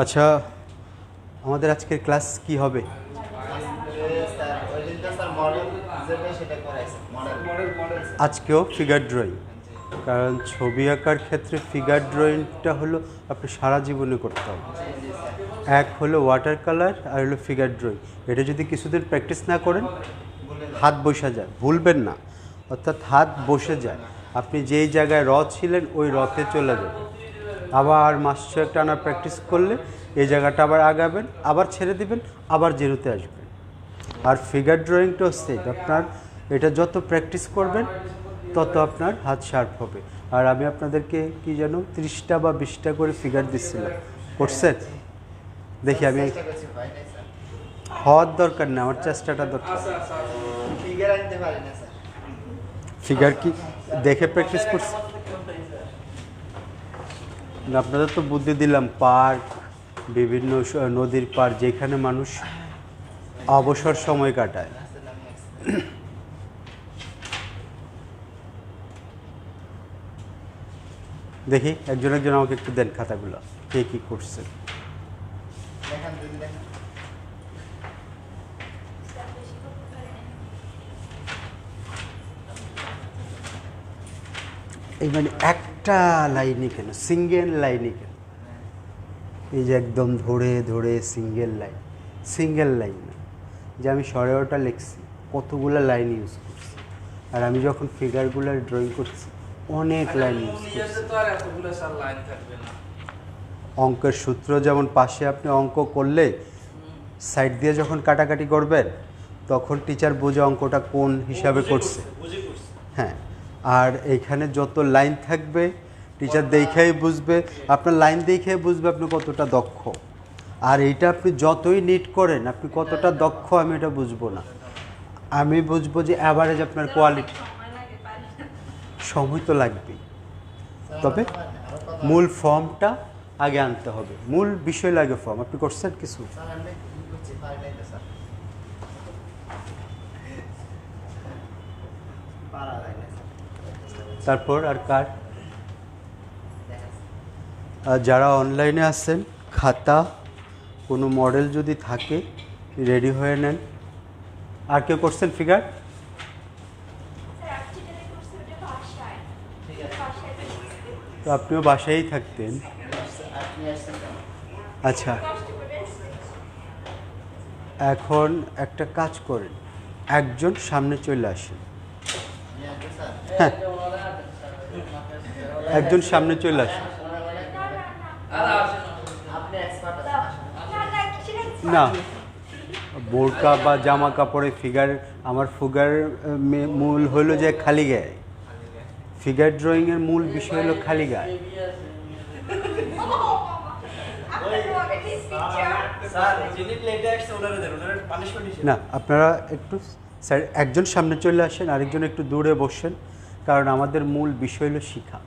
আচ্ছা, আমাদের আজকের ক্লাস কি হবে? আজকেও ফিগার ড্রয়িং, কারণ ছবি আঁকার ক্ষেত্রে ফিগার ড্রয়িংটা হলো আপনি সারা জীবনে করতে হবে। এক হলো ওয়াটার কালার আর হলো ফিগার ড্রয়িং। এটা যদি কিছুদিন প্র্যাকটিস না করেন হাত বসে যায়, ভুলবেন না, অর্থাৎ হাত বসে যায়। আপনি যেই জায়গায় র ছিলেন ওই রতে চলে যাবেন। আবার মাস ছয়েক টানা প্র্যাকটিস করলে এই জায়গাটা আবার আগাবেন, আবার ছেড়ে দিবেন, আবার জিরোতে আসবেন। আর ফিগার ড্রয়িংটা হচ্ছে আপনার, এটা যত প্র্যাকটিস করবেন তত আপনার হাত শার্প হবে। আর আমি আপনাদেরকে কি যেন 30টা বা 20টা করে ফিগার দিচ্ছিলাম, করছেন? দেখি আমি হওয়ার দরকার না, আমার চেষ্টাটা দরকার। ফিগার কি দেখে প্র্যাকটিস করছি? আপনাদের তো বুদ্ধি দিলাম, পার্ক, বিভিন্ন নদীর পার, যেখানে মানুষ অবসর সময় কাটায়। দেখি একজন একজন আমাকে একটু দেন খাতাগুলো, কে কী করছে। এই মানে একটা লাইনে কেন, সিঙ্গেল লাইনে কেন? এই যে একদম ধরে ধরে সিঙ্গেল লাইন, সিঙ্গেল লাইন না, যে আমি সরেওটা লিখছি কতগুলো লাইন ইউজ করছি। আর আমি যখন ফিগারগুলো ড্রয়িং করছি অনেক লাইন ইউজ করছি। অঙ্কের সূত্র যেমন পাশে আপনি অঙ্ক করলে সাইড দিয়ে যখন কাটাকাটি করবেন তখন টিচার বোঝে অঙ্কটা কোন হিসাবে করছে। হ্যাঁ, আর এইখানে যত লাইন থাকবে টিচার দেখেই বুঝবে, আপনার লাইন দেখে বুঝবে আপনি কতটা দক্ষ। আর এইটা আপনি যতই নিট করেন আপনি কতটা দক্ষ আমি এটা বুঝবো না, আমি বুঝবো যে অ্যাভারেজ আপনার কোয়ালিটি। সময় তো লাগবেই, তবে মূল ফর্মটা আগে আনতে হবে, মূল বিষয় লাগে ফর্ম। আপনি করছেন কিছু? তারপর আর কার? যারা অনলাইনে আছেন খাতা কোনো মডেল যদি থাকে রেডি হয়ে নেন। আর কেউ করছেন ফিগার? তো আপনিও বাসায়ই থাকতেন। আচ্ছা, এখন একটা কাজ করেন, একজন সামনে চলে আসেন। হ্যাঁ, একজন সামনে চলে আসেন। না, বোরকা বা জামা কাপড়ে ফিগার, আমার ফিগার মূল হলো যে খালি গায়ে। ফিগার ড্রয়িংয়ের মূল বিষয় হলো খালি গায়ে। না, আপনারা একটু স্যার একজন সামনে চলে আসেন, আরেকজন একটু দূরে বসেন, কারণ আমাদের মূল বিষয় হলো শিখা।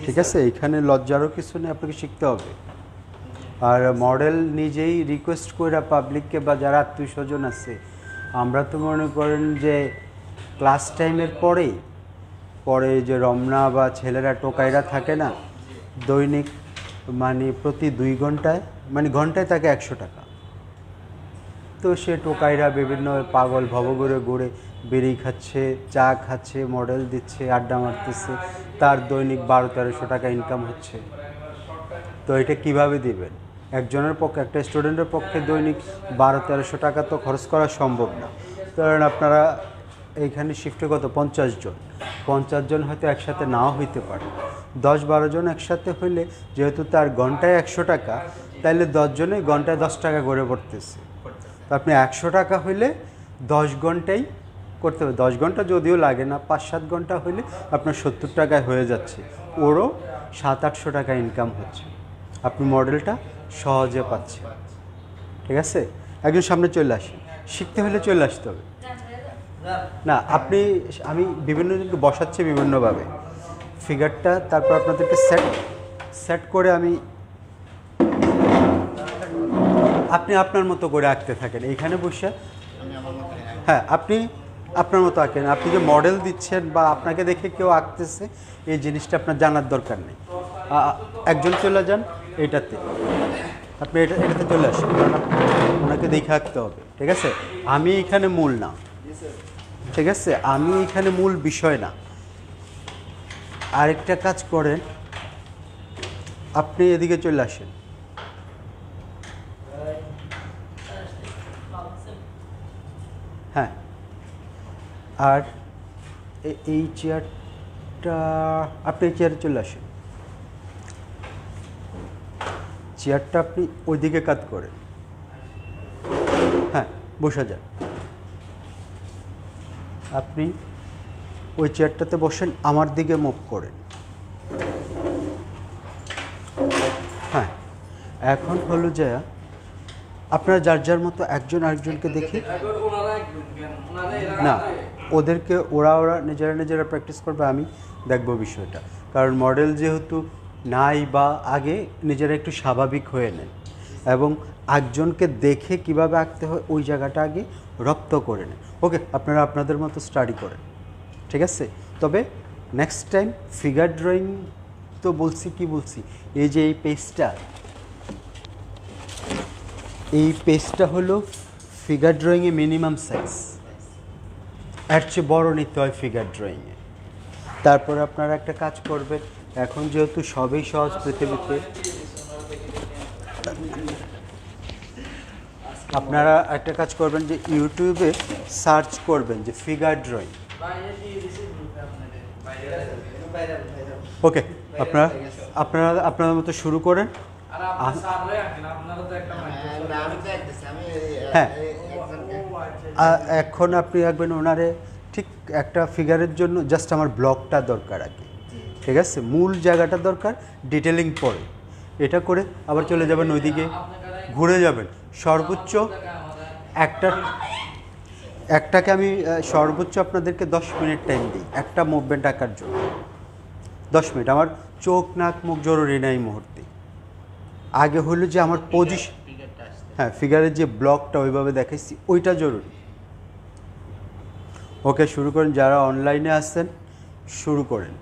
ঠিক আছে, এখানে লজ্জারও কিছু নেই, আপনাকে শিখতে হবে। আর মডেল নিজেই রিকোয়েস্ট করে পাবলিককে বা যারা আত্মীয় স্বজন আছে, আমরা তো মনে করেন যে ক্লাস টাইমের পরে যে রমনা বা ছেলেরা টোকাইরা থাকে না, দৈনিক মানে প্রতি 2 ঘন্টায় মানে ঘন্টায় তাকে 100 টাকা। তো সে টোকাইরা বিভিন্ন পাগল ভবঘুরে ঘুরে বেরিয়ে খাচ্ছে, চা খাচ্ছে, মডেল দিচ্ছে, আড্ডা মারতেছে, তার দৈনিক 1200-1300 টাকা ইনকাম হচ্ছে। তো এটা কিভাবে দিবেন? একজনের পক্ষে, একটা স্টুডেন্টের পক্ষে দৈনিক 1200-1300 টাকা তো খরচ করা সম্ভব না। কারণ আপনারা এইখানে শিফটে কত 50 জন, 50 জন হয়তো একসাথে নাও হইতে পারে। 10-12 জন একসাথে হইলে যেহেতু তার ঘন্টায় 100 টাকা, তাইলে 10 জনে ঘন্টায় 10 টাকা করে পড়তেছে। তো আপনি 100 টাকা হইলে 10 ঘন্টাই করতে হবে। 10 ঘন্টা যদিও লাগে না, 5-7 ঘন্টা হইলে আপনার 70 টাকায় হয়ে যাচ্ছে, ওরও 700-800 টাকা ইনকাম হচ্ছে। আপনি মডেলটা সহজে পাচ্ছেন। ঠিক আছে, একজন সামনে চলে আসেন, শিখতে হলে চলে আসতে হবে। না, আমি বিভিন্ন জনকে বসাচ্ছি বিভিন্নভাবে ফিগারটা, তারপর আপনাদেরকে সেট করে আপনি আপনার মতো করে আঁকতে থাকেন এইখানে বসে। হ্যাঁ, আপনি আপনার মতো আঁকেন। আপনি যে মডেল দিচ্ছেন বা আপনাকে দেখে কেউ আঁকতেছে এই জিনিসটা আপনার জানার দরকার নেই। একজন চলে যান এটাতে, আপনি এটাতে চলে আসেন, কারণ ওনাকে দেখে রাখতে হবে। ঠিক আছে, আমি এখানে মূল না, ঠিক আছে, আমি এখানে মূল বিষয় না। আরেকটা কাজ করেন, আপনি এদিকে চলে আসেন। হ্যাঁ, আর এই চেয়ারটা, আপনি এই চেয়ারে চলে আসেন। চেয়ারটা আপনি ওইদিকে কাত করেন। হ্যাঁ, বসে যান। আপনি ওই চেয়ারটাতে বসেন, আমার দিকে মুভ করেন। হ্যাঁ, এখন হলো যে আপনারা যার যার মতো একজন আরেকজনকে দেখে না, ওদেরকে ওরা নিজেরা প্র্যাকটিস করবে, আমি দেখবো বিষয়টা। কারণ মডেল যেহেতু নাই বা আগে, নিজেরা একটু স্বাভাবিক হয়ে নেন এবং একজনকে দেখে কিভাবে আঁকতে হয় ওই জায়গাটা আগে রপ্ত করে নেন। ওকে, আপনারা আপনাদের মতো স্টাডি করেন, ঠিক আছে? তবে নেক্সট টাইম ফিগার ড্রয়িং তো বলছি, কি বলছি, এই যে এই পেজটা হলো ফিগার ড্রয়িংয়ে মিনিমাম সাইজ, এর চেয়ে বড় নিতে হয় ফিগার ড্রয়িংয়ে। তারপরে আপনারা একটা কাজ করবেন, এখন যেহেতু সবই সহজ পৃথিবীতে, আপনারা একটা কাজ করবেন যে ইউটিউবে সার্চ করবেন যে ফিগার ড্রয়িং। ওকে, আপনারা মতো শুরু করেন। হ্যাঁ, এখন আপনি রাখবেন ওনারে ঠিক একটা ফিগারের জন্য জাস্ট আমার ব্লকটা দরকার আগে, ঠিক আছে, মূল জায়গাটা দরকার, ডিটেলিং পরে। এটা করে আবার চলে যাবেন ওইদিকে, ঘুরে যাবেন সর্বোচ্চ একটাকে আমি সর্বোচ্চ আপনাদেরকে 10 মিনিট টাইম দিই একটা মুভমেন্ট আঁকার জন্য। 10 মিনিট, আমার চোখ নাক মুখ জরুরি না এই মুহূর্তে। আগে হলো যে আমার পজিশন, হ্যাঁ, ফিগারের যে ব্লকটা ওইভাবে দেখাইছি ওইটা জরুরি। ওকে, শুরু করেন। যারা অনলাইনে আসছেন শুরু করেন।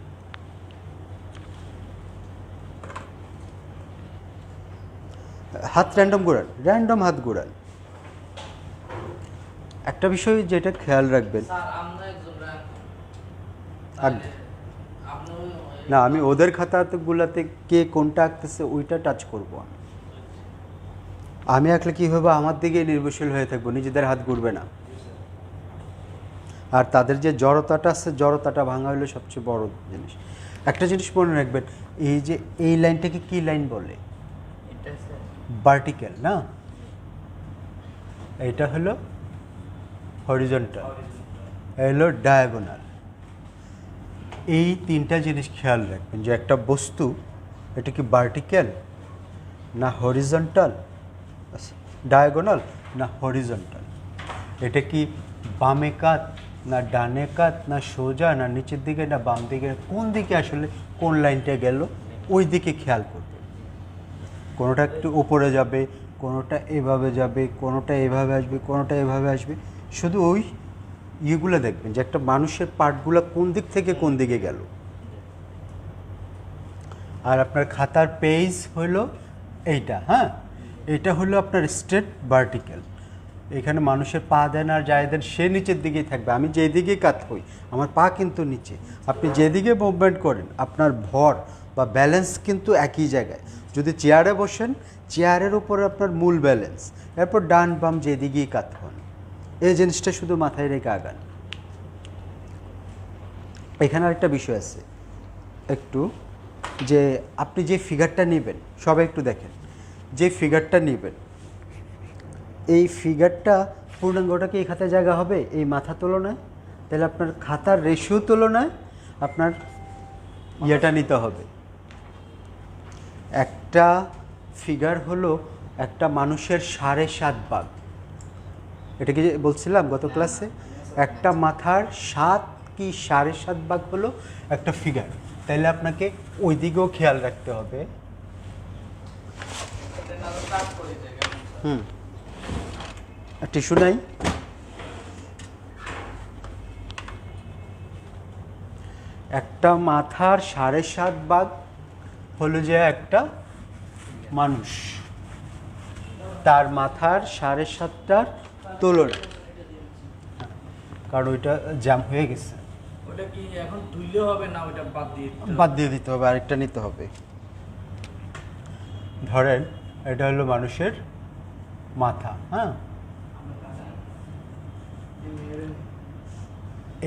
হাত র্যান্ডম ঘোরান, র্যান্ডম হাত ঘোরান। একটা বিষয় যেটা খেয়াল রাখবেন, না, আমি ওদের খাতাগুলোতে কে কোনটা আঁকতেছে ওইটা টাচ করব। আমি আঁকলে কী হবে, আমার দিকে নির্ভরশীল হয়ে থাকবো, নিজেদের হাত ঘুরবে না। আর তাদের যে জড়তাটা আছে, জড়তাটা ভাঙা হলো সবচেয়ে বড় জিনিস। একটা জিনিস মনে রাখবেন, এই যে এই লাইনটাকে কি লাইন বলে? ভার্টিক্যাল না, এইটা হলো হরিজন্টাল, হলো ডায়াগোনাল। এই তিনটা জিনিস খেয়াল রাখবেন যে একটা বস্তু, এটা কি ভার্টিক্যাল না হরিজন্টাল, ডায়াগোনাল না হরিজন্টাল, এটা কি বামে কাত না ডানে কাত, না সোজা না নিচের দিকে না বাম দিকে, কোন দিকে আসলে কোন লাইনটা গেল ওই দিকে খেয়াল করবে। কোনোটা একটু উপরে যাবে, কোনোটা এভাবে যাবে, কোনোটা এভাবে আসবে, কোনোটা এভাবে আসবে, শুধু ওই ইয়েগুলো দেখবেন যে একটা মানুষের পার্টগুলো কোন দিক থেকে কোন দিকে গেল। আর আপনার খাতার পেজ হলো এইটা, হ্যাঁ, এটা হলো আপনার স্ট্রেট ভার্টিক্যাল। এখানে মানুষের পা দেন আর যায় দেন, সে নিচের দিকেই থাকবে। আমি যেদিকে কাত হই আমার পা কিন্তু নিচে। আপনি যেদিকে মুভমেন্ট করেন আপনার ভর বা ব্যালেন্স কিন্তু একই জায়গায়। যদি চেয়ারে বসেন, চেয়ারের উপরে আপনার মূল ব্যালেন্স, এরপর ডান বাম যেদিকেই কাত হন, এই জিনিসটা শুধু মাথায় রেখে আগান। এখানে আরেকটা বিষয় আছে একটু, যে আপনি যে ফিগারটা নেবেন, সবাই একটু দেখেন, যে ফিগারটা নেবেন, এই ফিগারটা পূর্ণাঙ্গটা কি এই খাতায় জায়গা হবে এই মাথা তুলনায়? তাহলে আপনার খাতার রেশিও তুলনায় আপনার ইয়েটা নিতে হবে। একটা ফিগার হলো একটা মানুষের 7.5 ভাগ, এটা কি বলছিলাম গত ক্লাসে, একটা মাথার 7 কি 7.5 ভাগ হলো একটা ফিগার। তাহলে আপনাকে ওই দিকেও খেয়াল রাখতে হবে। টিস্যু নাই? একটা মাথার 7.5 ভাগ হলো যে একটা মানুষ, তার মাথার 7.5টার তুলনায়, কারণ ওইটা জ্যাম হয়ে গেছে, ওটা কি এখন তুললে হবে না ওটা বাদ দিয়ে দিতে হবে, আরেকটা নিতে হবে। ধরেন এটা হলো মানুষের মাথা, হ্যাঁ,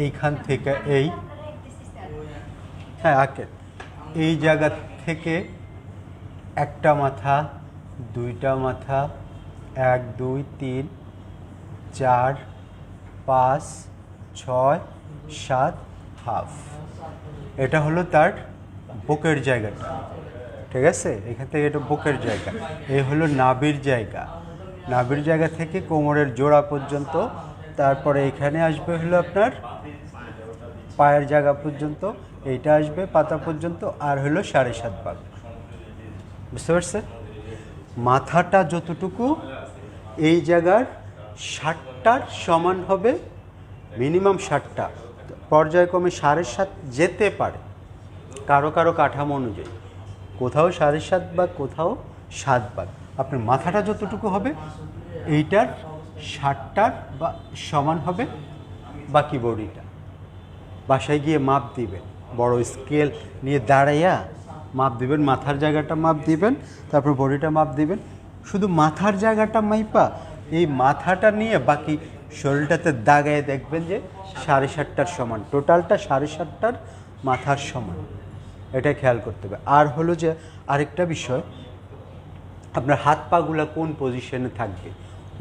এইখান থেকে এই, হ্যাঁ আঁকেন, এই জায়গা থেকে একটা মাথা, দুইটা মাথা, 1 2 3 4 5 6 7 হাফ, এটা হলো তার বুকের জায়গাটা, ঠিক আছে, এখান থেকে এটা বুকের জায়গা, এই হলো নাভির জায়গা, নাভির জায়গা থেকে কোমরের জোড়া পর্যন্ত, তারপরে এখানে আসবে হলো আপনার পায়ের জায়গা পর্যন্ত, এইটা আসবে পাতা পর্যন্ত, আর হলো 7.5 ভাগ, বুঝতে পারছেন? মাথাটা যতটুকু এই জায়গার 60টার সমান হবে, মিনিমাম 60টা, পর্যায়ক্রমে 7.5 যেতে পারে কারো কারো কাঠামো অনুযায়ী, কোথাও 7.5 ভাগ, কোথাও 7 ভাগ। আপনার মাথাটা যতটুকু হবে এইটার 60টার বা সমান হবে, বাকি বডিটা বাসায় গিয়ে মাপ দিবেন, বড় স্কেল নিয়ে দাঁড়াইয়া মাপ দিবেন, মাথার জায়গাটা মাপ দিবেন, তারপর বডিটা মাপ দিবেন, শুধু মাথার জায়গাটা মাইপা এই মাথাটা নিয়ে বাকি শরীরটাতে দাগায় দেখবেন যে 7.5টার সমান, টোটালটা 7.5টার মাথার সমান, এটা খেয়াল করতে হবে। আর হলো যে আরেকটা বিষয়, আপনার হাত পাগুলা কোন পজিশনে থাকবে,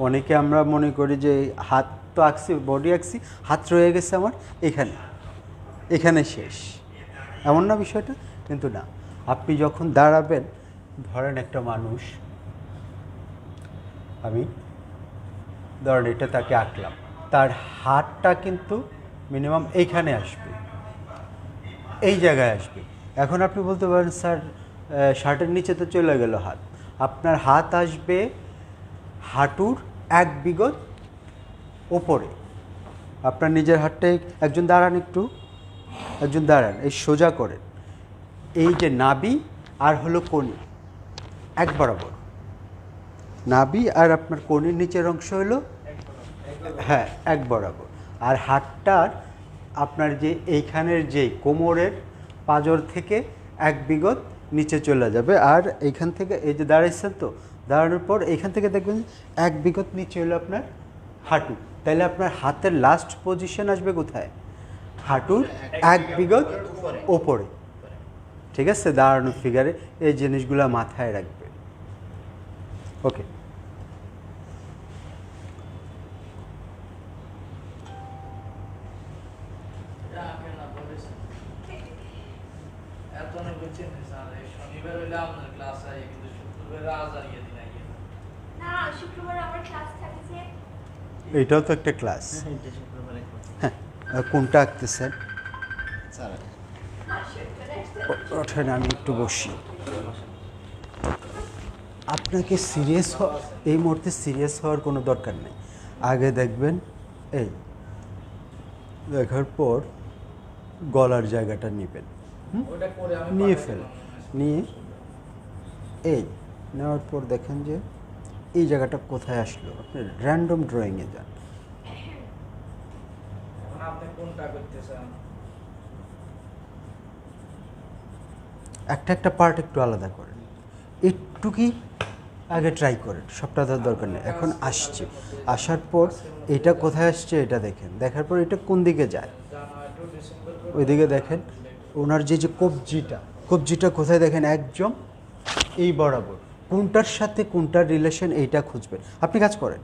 অনেকে আমরা মনে করি যে হাত তো আঁকছি, বডি আঁকছি, হাত রয়ে গেছে আমার এখানে, এখানে শেষ, এমন না বিষয়টা, কিন্তু না, আপনি যখন দাঁড়াবেন, ধরেন একটা মানুষ, আমি ধরেন এটা তাকে আঁকলাম, তার হাতটা কিন্তু মিনিমাম এইখানে আসবে, এই জায়গায় আসবে। এখন আপনি বলতে পারেন স্যার শার্টের নিচে তো চলে গেল হাত, আপনার হাত আসবে হাঁটুর 1 বিগত ওপরে, আপনার নিজের হাতটাই, একজন দাঁড়ান একটু, একজন দাঁড়ান, এই সোজা করেন, এই যে নাভি আর হলো কনি এক বরাবর, নাভি আর আপনার কনির নিচের অংশ হলো, হ্যাঁ, এক বরাবর, আর হাতটার আপনার যে এইখানের যে কোমরের পাঁজর থেকে 1 বিগত নিচে চলে যাবে, আর এইখান থেকে এই যে দাঁড়াইছেন তো, দাঁড়ানোর পর এইখান থেকে দেখবেন 1 বিগত নিচে হলো আপনার হাঁটু, তাহলে আপনার হাতের লাস্ট পজিশন আসবে কোথায়, হাঁটুর 1 বিগত ওপরে, ঠিক আছে, দাঁড়ানো ফিগারে এই জিনিসগুলো মাথায় রাখবে। ওকে, এইটাও তো একটা ক্লাস, হ্যাঁ, কোনটা আঁকতেছেন ওঠেন, আমি একটু বসি, আপনাকে সিরিয়াস এই মুহূর্তে সিরিয়াস হওয়ার কোনো দরকার নেই, আগে দেখবেন, এই দেখার পর গলার জায়গাটা নেবেন, নিয়ে ফেলেন, নিয়ে এই নেওয়ার পর দেখেন যে এই জায়গাটা কোথায় আসলো, আপনি র্যান্ডম ড্রয়িংয়ে যান, একটা একটা পার্ট একটু আলাদা করেন, একটুকি আগে ট্রাই করেন, সবটা তার দরকার নেই, এখন আসছে, আসার পর এটা কোথায় আসছে এটা দেখেন, দেখার পর এটা কোন দিকে যায় ওইদিকে দেখেন, ওনার যে যে কবজিটা কোথায় দেখেন, একদম এই বরাবর, কোনটার সাথে কোনটার রিলেশন এইটা খুঁজবেন, আপনি কাজ করেন,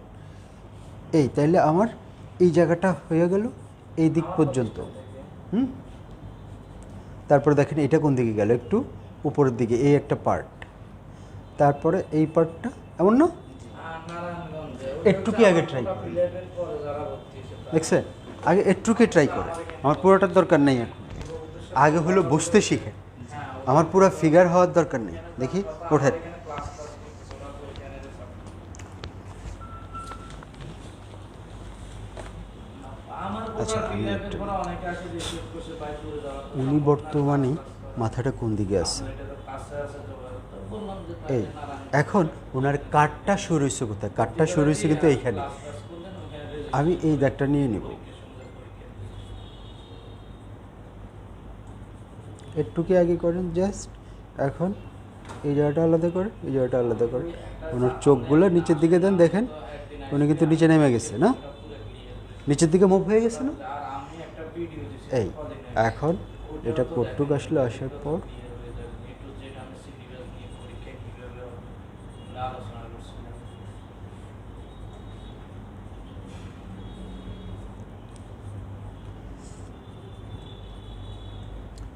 এই তাইলে আমার এই জায়গাটা হয়ে গেল এই দিক পর্যন্ত, তারপরে দেখেন এটা কোন দিকে গেল, একটু উপরের দিকে, এই একটা পার্ট, তারপরে এই পার্টটা, এমন না, একটুকি আগে ট্রাই করেন, দেখছেন, আগে একটুকি ট্রাই করেন, আমার পুরোটার দরকার নেই, এখন আগে হলো বসতে শিখে, আমার পুরো ফিগার হওয়ার দরকার নেই, দেখি ওঠেন, আচ্ছা, আমি উনি বর্তমানে মাথাটা কোন দিকে আছে, আছে তো বললাম যে এই এখন ওনার কাঠটা শুরু হয়েছে কোথায়? কাঠটা শুরু হয়েছে কিন্তু এইখানে। আমি এই দাগটা নিয়ে নিব, একটু কি আগে করেন জাস্ট। এখন এই জায়গাটা আলাদা করে, এই জায়গাটা আলাদা করে, ওনার চোখগুলো নিচের দিকে দেন, দেখেন উনি কিন্তু নিচে নেমে গেছে না, নিচের দিকে মুভ হয়ে গেছে না। এই এখন এটা কটুক আসলে, আসার পর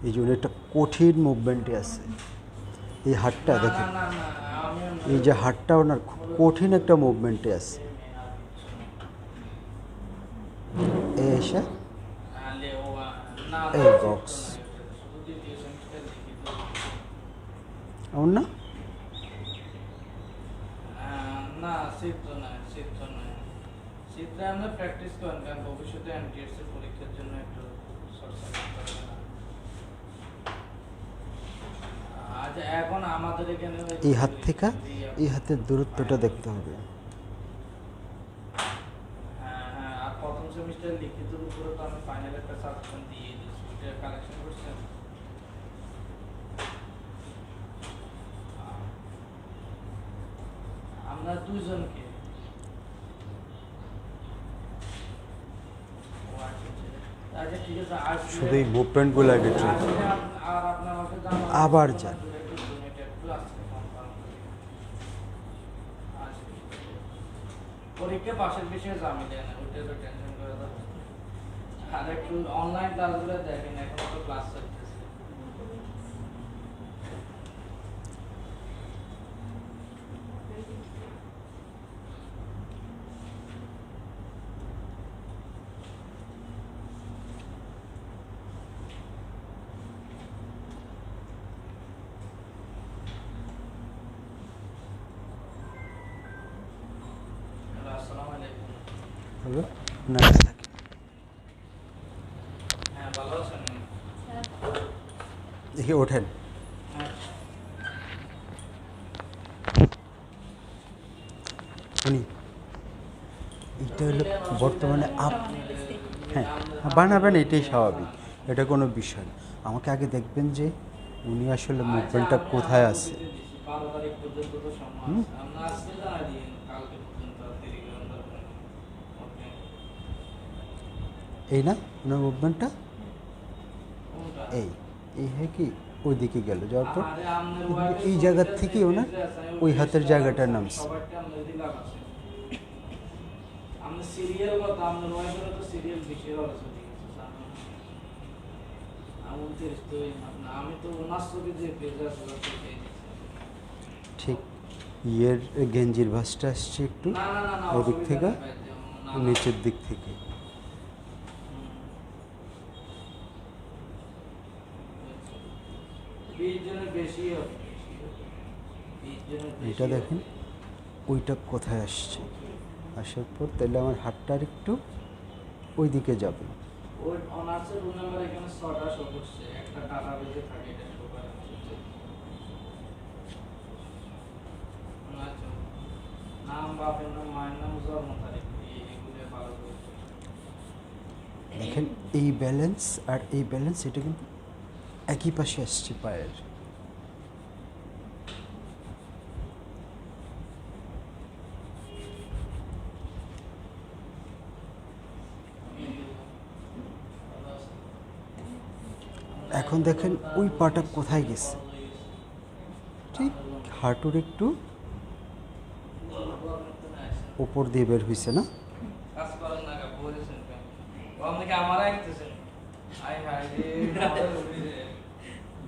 এই জন্য একটা কঠিন মুভমেন্টে আছে। এই হাতটা দেখেন, এই যে হাতটা ওনার খুব কঠিন একটা মুভমেন্টে আছে। এই এসে এই বক্স এমন না, না চিত্র নয়, চিত্র নয়, চিত্রে আমরা প্র্যাকটিস করেন, কারণ ভবিষ্যতে এনটিএস এর পরীক্ষার জন্য একটু চর্চা করতে হবে না। আজ এখন আমাদের এখানে এই হাত থেকে এই হাতের দূরত্বটা দেখতে হবে। হ্যাঁ হ্যাঁ, আর প্রথম সেমিস্টার লিখিতের উপরে তো আমি ফাইনাল একটা সাবজেকশন দিয়ে দিয়েছি, ওইটা কালেকশন করছেন। আমরা দুইজনকে আচ্ছা ঠিক আছে, আসলে শুধু এই মুভমেন্টগুলো আগে ট্রাই আসলে আর আপনি আমাকে জানান, আবার যান। একটু আসতে কনফার্ম করি। আসলে পরীক্ষা পাশের বিষয়ে জামি দেয় না, ওইটা তো টেনশন করে দাও। আর একটু অনলাইন ক্লাসগুলো দেখেন, এখন তো ক্লাস চলতেছে। হ্যালো, আসসালামু আলাইকুম। হলো না থাকে। হ্যাঁ, ভালো আছেন? দেখি ওঠেন। হ্যাঁ। উনি এটা হলো বর্তমানে আপ, হ্যাঁ বানাবেন, এটাই স্বাভাবিক, এটা কোনো বিষয় না। আমাকে আগে দেখবেন যে উনি আসলে মুভমেন্টটা কোথায় আছে। 12 তারিখ পর্যন্ত তো সময় আছে। আমরা আজকে জানাই দিন, কালকে পর্যন্ত দেরি করার দরকার নেই। ওকে। এই না ওনার মুভমেন্টটা, কোনটা? এই এই হয় কি ওই দিকে গেল, যাওয়ার পর আরে আমনের ওয়াইফের এই জায়গা থেকে ওনার ওই হাতের জায়গাটার নামছে। সবারটা আমরা দিলাম আছে। আমরা সিরিয়াল কথা, আমনের ওয়াইফের তো সিরিয়াল বিশের আলোচনা দিয়েছে জানেন। আমি তো ওনার ছবি যে পেজ আছে ওটা পেয়ে দিচ্ছি। ঠিক ইয়ের গেঞ্জির ভাঁজটা আসছে একটু না না না না, ওদিক অসুবিধা থেকে নেই ভাই, না, না। নিচের দিক থেকে। হুম। 20 জনের বেশি হবে, 20 জনের বেশি এটা হবে। দেখেন ওইটা কোথায় আসছে, আসার পর তাহলে আমার হাতটা আর একটু ওই দিকে যাবে। ওই অনার্সের রুল নাম্বার এখানে 6টা শো করছে, একটা ডাটাবেজে থাকে, এটা শো করে না। আচ্ছা, নাম, বাপের নাম, মায়ের নাম, জন্ম তারিখ, এগুলো ভালো করে দেখেন এই ব্যালেন্স আর এই ব্যালেন্স এটা কিন্তু একই পাশে আসছে পায়ের। এখন দেখেন ওই পাটা কোথায় গেছে, ঠিক হাঁটুর একটু উপর দিয়ে বের হয়েছে না। কাজ করেন না, বলেছেন কেন? ও আপনাকে আমার আইতেছেন। আই হাই রে,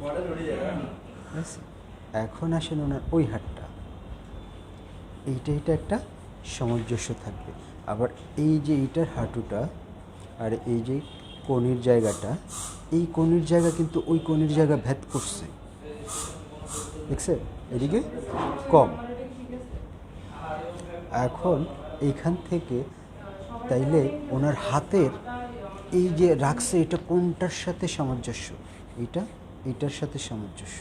বর্ডার উড়ে যাবে। ব্যাস। এখন আসেন ওনার ওই হাতটা, এইটা একটা সামঞ্জস্য থাকবে। আবার এই যে এইটার হাঁটুটা আর এই যে কনির জায়গাটা, এই কনির জায়গা কিন্তু ওই কনির জায়গা ভেদ করছে, দেখছেন এদিকে কম। এখন এইখান থেকে তাইলে ওনার হাতের এই যে রাখছে এটা কোনটার সাথে সামঞ্জস্য, এইটার সাথে সামঞ্জস্য।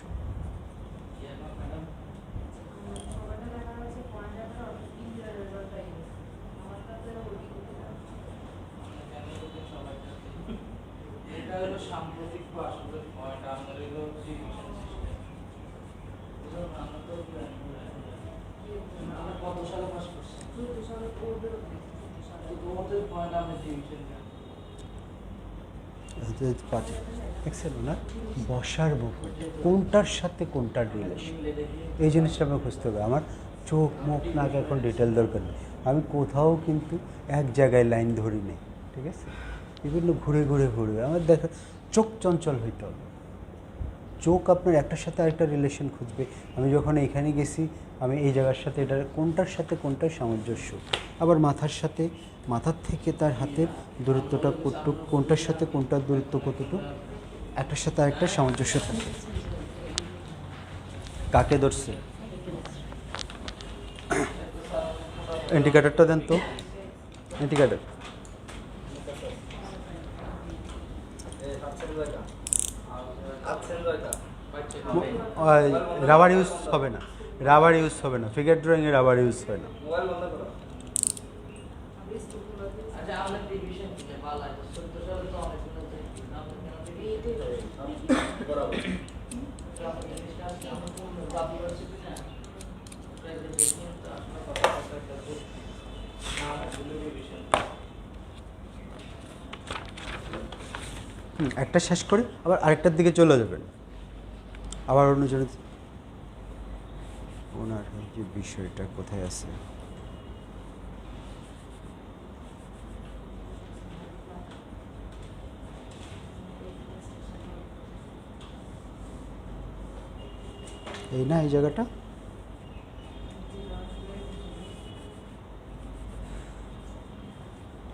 এটা হলো সাম্প্রতিক বা আসলের পয়েন্ট, আমাদের হলো ডিভিশন সিস্টেম। বুঝলেন, আমরা তো আমরা কত সালে পাস করছি? 14 সালে ওদের পয়েন্ট আমরা ডিভিশন দেখছেন না বসার মুভমেন্ট কোনটার সাথে কোনটার রিলেশন, এই জিনিসটা আমি খুঁজতে হবে। আমার চোখ মুখ নাক এখন ডিটেল দরকার নেই, আমি কোথাও কিন্তু এক জায়গায় লাইন ধরি নেই, ঠিক আছে? বিভিন্ন ঘুরে ঘুরে ঘুরে আমার দেখা চোখ চঞ্চল হইতে হবে। চোখ আপনার একটার সাথে আরেকটা রিলেশন খুঁজবে। আমি যখন এখানে গেছি আমি এই জায়গার সাথে এটা কোনটার সাথে কোনটার সামঞ্জস্য, আবার মাথার সাথে মাথার থেকে তার হাতের দূরত্বটা কতটুক, কোনটার সাথে কোনটার দূরত্ব কতটুকু, একটার সাথে আরেকটা সামঞ্জস্য থাকে। কাকে ধরছে? ইন্ডিকেটারটা দেন তো, ইন্ডিকেটার। রাবার ইউজ হবে না, রাবার ইউজ হবে না, ফিগার ড্রয়িংয়ে রাবার ইউজ হয় না। আচ্ছা, আমরা ডিভিশন থেকে ভালো আছে 14 সালে তো অনেক দিন ধরে আমরা কেন থেকে বরাবর আমরা জিনিসটা আমরা কোন বাকি আছে কিনা প্রেজেন্টেশন তো আসলে কথা একটা খুব না আসলে ডিভিশন একটা শেষ করে আবার আরেকটার দিকে চলে যাবেন, আবার অন্যজনের ওনার যে বিষয়টা কোথায় আছে। এই না এই জায়গাটা,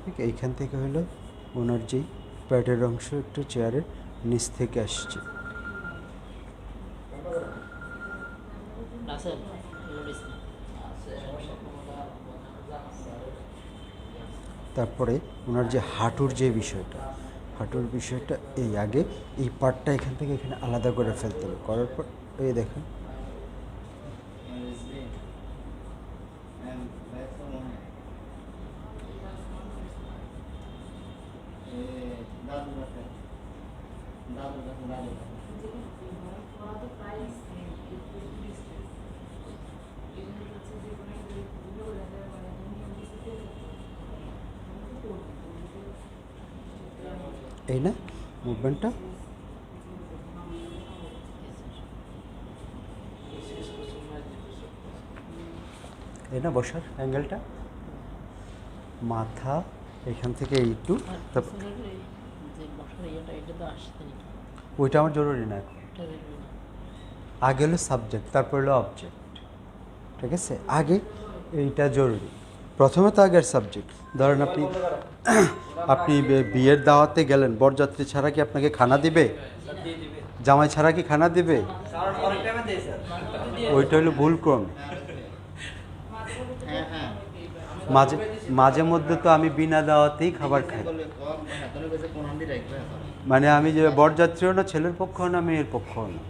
ঠিক এইখান থেকে হলো ওনার যেই প্যাডের অংশ একটু চেয়ারের নিচ থেকে আসছে। তারপরে ওনার যে হাঁটুর যে বিষয়টা, হাঁটুর বিষয়টা এই আগে এই পার্টটা এখান থেকে এখানে আলাদা করে ফেলতে হবে, করার পর এই দেখেন এই না মুভমেন্টটা, এই না বসার অ্যাঙ্গেলটা, মাথা এখান থেকে এইটু, ওইটা আমার জরুরি না এখন। আগে হলো সাবজেক্ট, তারপর হলো অবজেক্ট, ঠিক আছে? আগে এইটা জরুরি, প্রথমে তো আগের সাবজেক্ট। ধরেন আপনি আপনি বিয়ের দাওয়াতে গেলেন, বরযাত্রী ছাড়া কি আপনাকে খানা দিবে? জামাই ছাড়া কি খানা দিবে? ওইটা হলো ভুল ক্রম। মাঝে মাঝে মধ্যে তো আমি বিনা দাওয়াতেই খাবার খাই, মানে আমি যে বরযাত্রীও না, ছেলের পক্ষও না, মেয়ের পক্ষও না।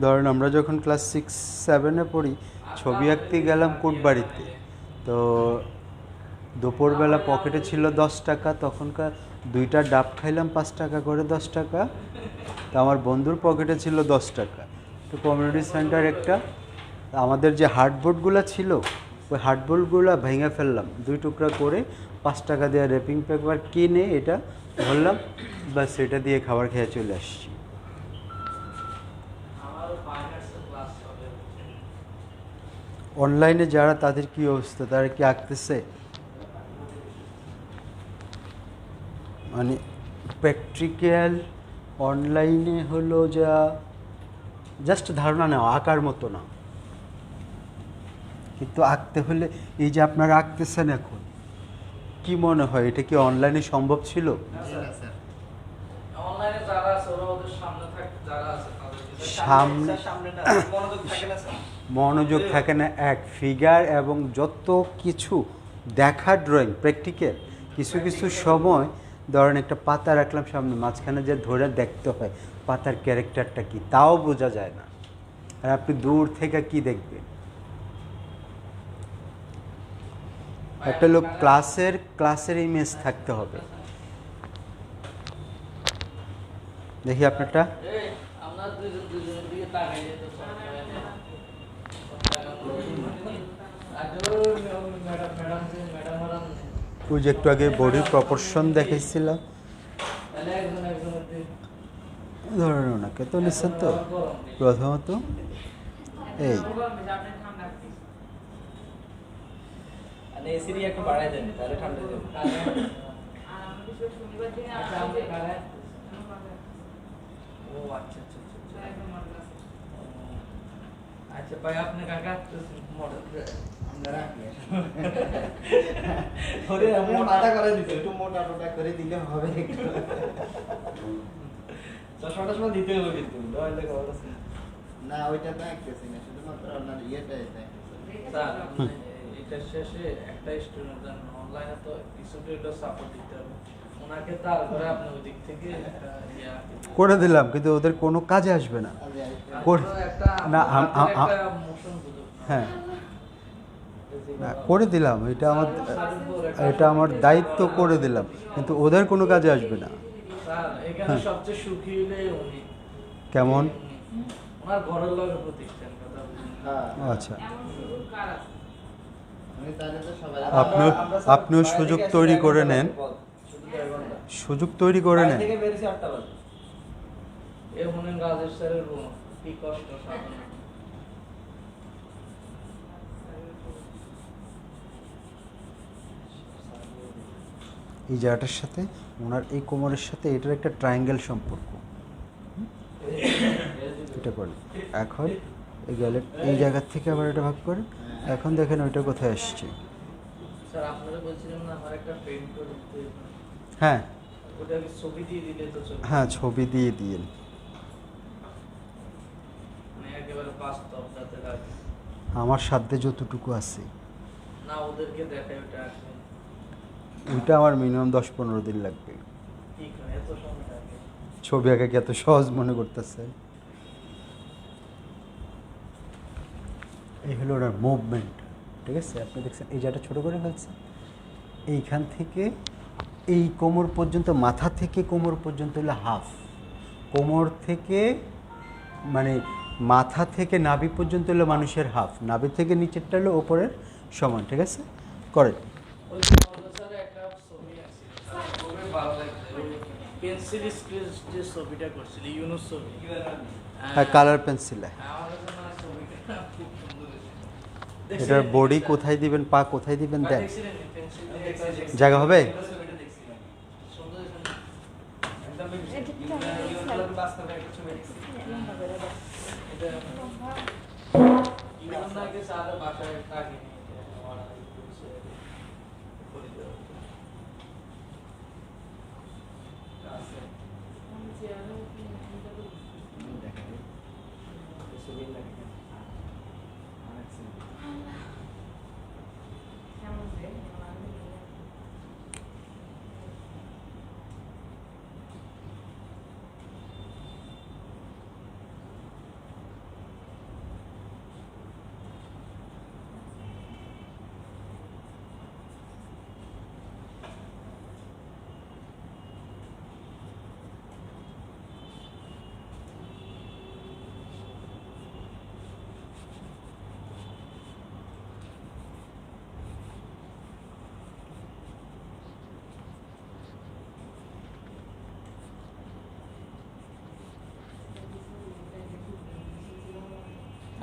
ধরেন আমরা যখন ক্লাস 6-7-এ পড়ি, ছবি আঁকতে গেলাম কোটবাড়িতে, তো দুপুরবেলা পকেটে ছিল 10 টাকা, তখনকার 2টা ডাব খাইলাম 5 টাকা করে, 10 টাকা। তো আমার বন্ধুর পকেটে ছিল 10 টাকা, তো কমিউনিটি সেন্টার একটা, আমাদের যে হার্ডবোর্ডগুলো ছিল ওই হার্ডবোর্ডগুলো ভেঙে ফেললাম, 2 টুকরা করে 5 টাকা দিয়ে র্যাপিং পেপার কিনে এটা ধরলাম, বাস এটা দিয়ে খাবার খেয়ে চলে আসছি। অনলাইনে যারা, তাদের কি অবস্থা? তারা কি আঁকতেছে? মানে প্র্যাকটিক্যাল অনলাইনে হলো যা জাস্ট ধারণা নেওয়া, আঁকার মতো না। কিন্তু আঁকতে হলে এই যে আপনারা আঁকতেছেন এখন, কি মনে হয় এটা কি অনলাইনে সম্ভব ছিল? অনলাইনে যারা আছে ওরা ওদের সামনে থাকে, যারা আছে সামনে মনোযোগ থাকে না, এক ফিগার এবং যত কিছু দেখা ড্রয়িং প্র্যাকটিক্যাল, কিছু কিছু সময় ধরেন একটা পাতা রাখলাম সামনে, মাঝখানে যে ধরে দেখতে হয় পাতার ক্যারেক্টারটা কি, তাও বোঝা যায় না, আর আপনি দূর থেকে কি দেখবেন? একটা লোক ক্লাসের ইমেজ থাকতে হবে। দেখি আপনারটা। এই আমরা দুজনের দিকে তাকাই যেত ম্যাডাম ওই যে একটু আগে বডির প্রপোর্শন দেখাইছিলাম, তাহলে একজনের দিকে ধরেন ওনাকে তো নিচ্ছেন তো প্রথমত এই এসিরি একটু বাড়াই দেন তাহলে ঠান্ডা যাবে। ও আচ্ছা আচ্ছা আচ্ছা আচ্ছা ভাই আপনি কাকা মডেল আমরা রাখি ওরে আমি মাথা করে দিতে একটু মোটা টোটা করে দিলে হবে একটু চশমাটা সময় দিতে হবে কিন্তু নইলে খবর আছে না ওইটা তো একতেছি না শুধুমাত্র আপনার ইয়েটাই স্যার এটা শেষে একটা স্টুডেন্ট অনলাইনে তো স্টুডেন্টও সাপোর্ট দিতে হবে ওনাকে তার করে আপনি ওই দিক থেকে একটা ইয়া করে দিলাম, কিন্তু ওদের কোনো কাজে আসবে না। না, হ্যাঁ না, করে দিলাম, এটা আমার দায়িত্ব, করে দিলাম, কিন্তু ওদের কোনো কাজে আসবে না। স্যার এখানে সবচেয়ে সুখী হলে উনি কেমন? ওনার ঘরের লগে প্রতিষ্ঠান কথা হ্যাঁ আচ্ছা, আমি তাহলে তো সবাই আপনিও সুযোগ তৈরি করে নেন, সুযোগ তৈরি করে নেন। থেকে বেরিয়েছি 8টা বাজে। এ মনে রাজেশ স্যারের রুম কি কষ্ট সাধনা এই জায়গাটার সাথে ওনার এই কোমরের সাথে এটার একটা ট্রায়াঙ্গেল সম্পর্ক, এটা করেন। এখন এই গেলে এই জায়গার থেকে আবার এটা ভাগ করেন। এখন দেখেন ওইটা কোথায় আসছে। স্যার আপনারা বলছিলেন না আমার একটা পেইন্ট করে দিতে হ্যাঁ ওটা কি ছবি দিয়ে দিলে তো চলবে হ্যাঁ, ছবি দিয়ে দিন। মানে একেবারে বাস্তব যাতে লাগে আমার সাধ্যে যতটুকু আছে, না ওদেরকে দেখায় ওটা আসলে ওইটা আমার মিনিমাম 10-15 দিন লাগবে। ঠিক হয় এত সময় লাগে ছবি আঁকা কি এত সহজ মনে করতেছে? এই হলো ওনার মুভমেন্ট, ঠিক আছে? আপনি দেখছেন এই জায়গাটা ছোটো করে ফেলছে, এইখান থেকে এই কোমর পর্যন্ত, মাথা থেকে কোমর পর্যন্ত হলো হাফ, কোমর থেকে মানে মাথা থেকে নাভি পর্যন্ত হলো মানুষের হাফ, নাভি থেকে নিচেরটা হলো ওপরের সমান, ঠিক আছে? করেন। ওই স্যার একটা ছবি আছে স্যার খুবই ভালো লাগছে পেন্সিল স্কেচ যে ছবিটা করছিল ইউনুস ছবি হ্যাঁ, কালার পেন্সিলে। আমার কাছে না ছবিটা খুব সুন্দর হয়েছে এটার বডি কোথায় দিবেন, পা কোথায় দিবেন দেন, দেখছিলেন পেন্সিল দিয়ে জায়গা হবে? ছবিটা দেখছিলাম সুন্দর হয়েছে একদম ইউনিভার্সিটি বাস্তবে একটা ছবি দেখছি। এটা ইউনুস নাকি স্যার বাসায় থাকে আমার করে দেওয়া আছে ছবি লাগে অনেক ছবি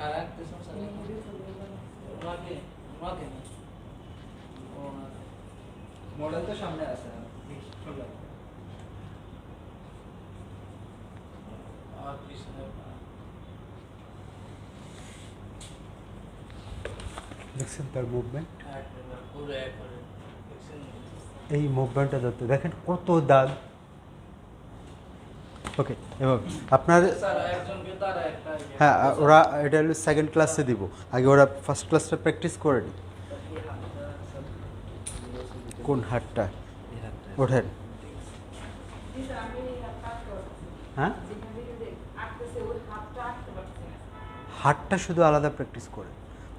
আর একটা সমস্যা নেই ওনাকে মডেল তো সামনে আছে আর পিছনে দেখছেন তার মুভমেন্ট, পুরো একবারে দেখছেন এই মুভমেন্টটা ধরতে দেখেন কত দাগ। ওকে, এবার আপনার স্যার একজনকে তারা একটা হ্যাঁ, ওরা এটা হলো সেকেন্ড ক্লাসে দিব, আগে ওরা ফার্স্ট ক্লাসটা প্র্যাকটিস করে নি। কোন হাতটা ওঠেন? হ্যাঁ, হাতটা শুধু আলাদা প্র্যাকটিস করে,